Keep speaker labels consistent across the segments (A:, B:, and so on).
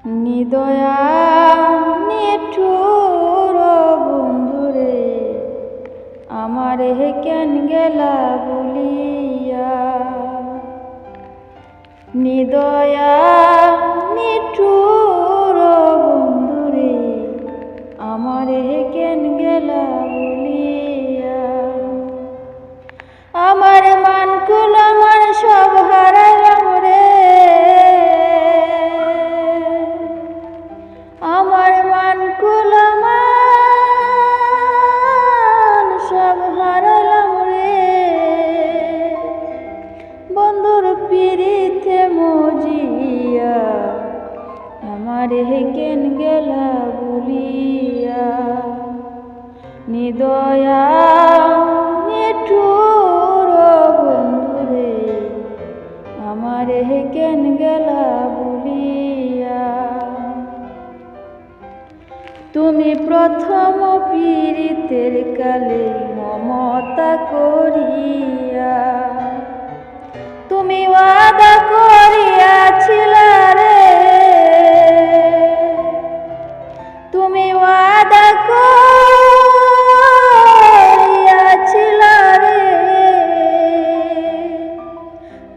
A: নিদয়া নিঠুর বন্ধুরে আমারে কেন গেলা বলিয়া। নিদয়া নিঠুর বন্ধুরে আমারে কেন গেলা বলিয়া। আমার মানকুল আমার সব হারাইলাম রে, আমার মানকুল আমার সব হারাইলাম রে। বন্ধুর পিরিতে মজিয়া আমারে কেন গেলা বলিয়া। নিদয়া নিঠুর বন্ধুরে আমারে কেন গেলা বলিয়া। তুমি প্রথম পীড়িতের কালে মমতা করিয়া, তুমি ওয়াদা করিয়াছিলা রে, তুমি ওয়াদা করিয়াছিলা রে।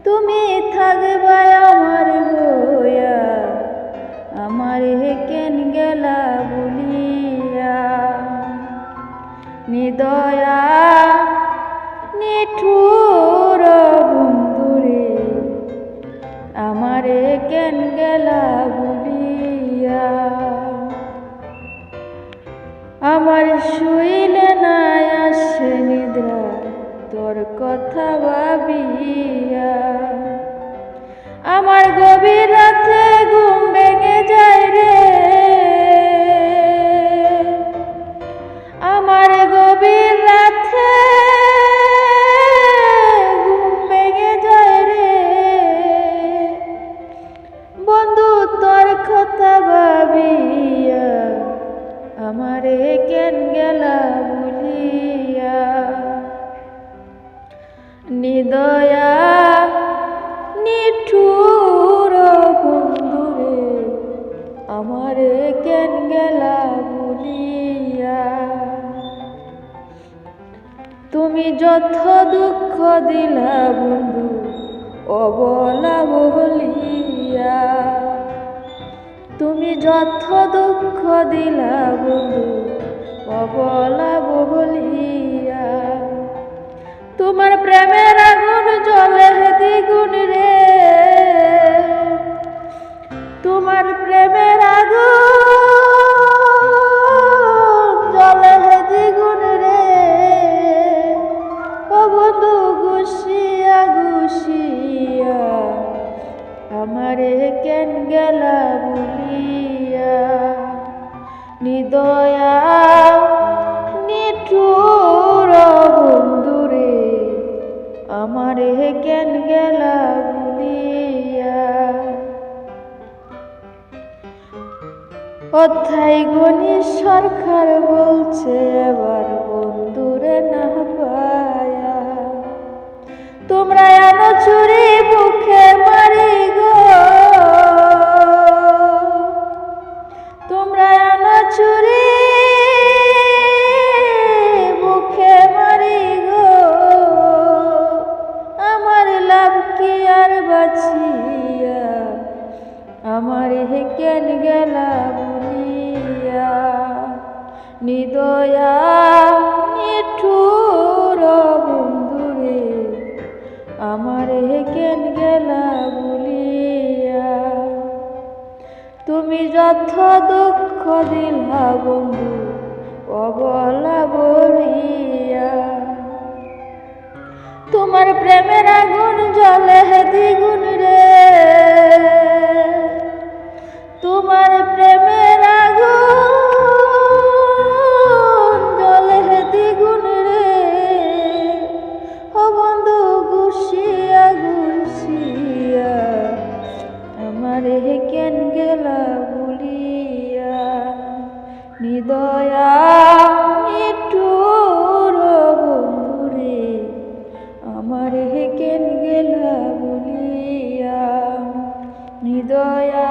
A: তুমি থাকবা আমার হইয়া আমারে কেন গেলা বলিয়া। নিদয়া নিঠুর বন্ধুরে আমারে কেন গেলা বলিয়া। আমার শুইলে নাই আসে নিদ্রা তোর কথা ভাবিয়া। আমার গভীর রাতে ঘুম ভেঙে যায় রে, আমার গভীর রাতে ঘুম ভেঙে যায় রে। বন্ধু তোর কথা ভাবিয়া আমারে কেন গেলা বলিয়া। নিদয়া নিঠুর বন্ধুরে আমারে কেন গেলা বলিয়া। তুমি যত দুঃখ দিলা বন্ধু অবলা বলিয়া, তুমি যত দুঃখ দিলা বন্ধু অবলা বলিয়া। তোমার প্রেমের আগুন জ্বলে দ্বিগুণ রে, তোমার প্রেমের আগুন জ্বলে দ্বিগুণ রে। ও বন্ধু গুছিয়া গুছিয়া আমারে কেন গেলা বলিয়া। নিদয়া নিঠুর বন্ধুরে আমারে কেন গেলা বলিয়া। অধ্যায় গণেশ সরকার বলছে এবার বন্ধুরে না পায়া। তোমরা এনো চুরি মুখে মারি গো, তোমরা এনো চুরি মুখে মারি গো। আমার লাভ কি আর বাঁচিয়া আমারে কেন গেলা বলিয়া। নিদয়া নিঠুর বন্ধুরে আমারে কেন গেলা বলিয়া। তুমি যত দুঃখ দিলা বন্ধু অবলা বলিয়া। তোমার প্রেমের আগুন জ্বলে দ্বিগুণ রে, তোমার প্রেমের আগুন জ্বলে দ্বিগুণ রে। ও বন্ধু গুছিয়া গুছিয়া আমারে কেন গেলা বলিয়া। নিদয়া নিঠুর বন্ধুরে আমারে কেন গেলা বলিয়া। নিদয়া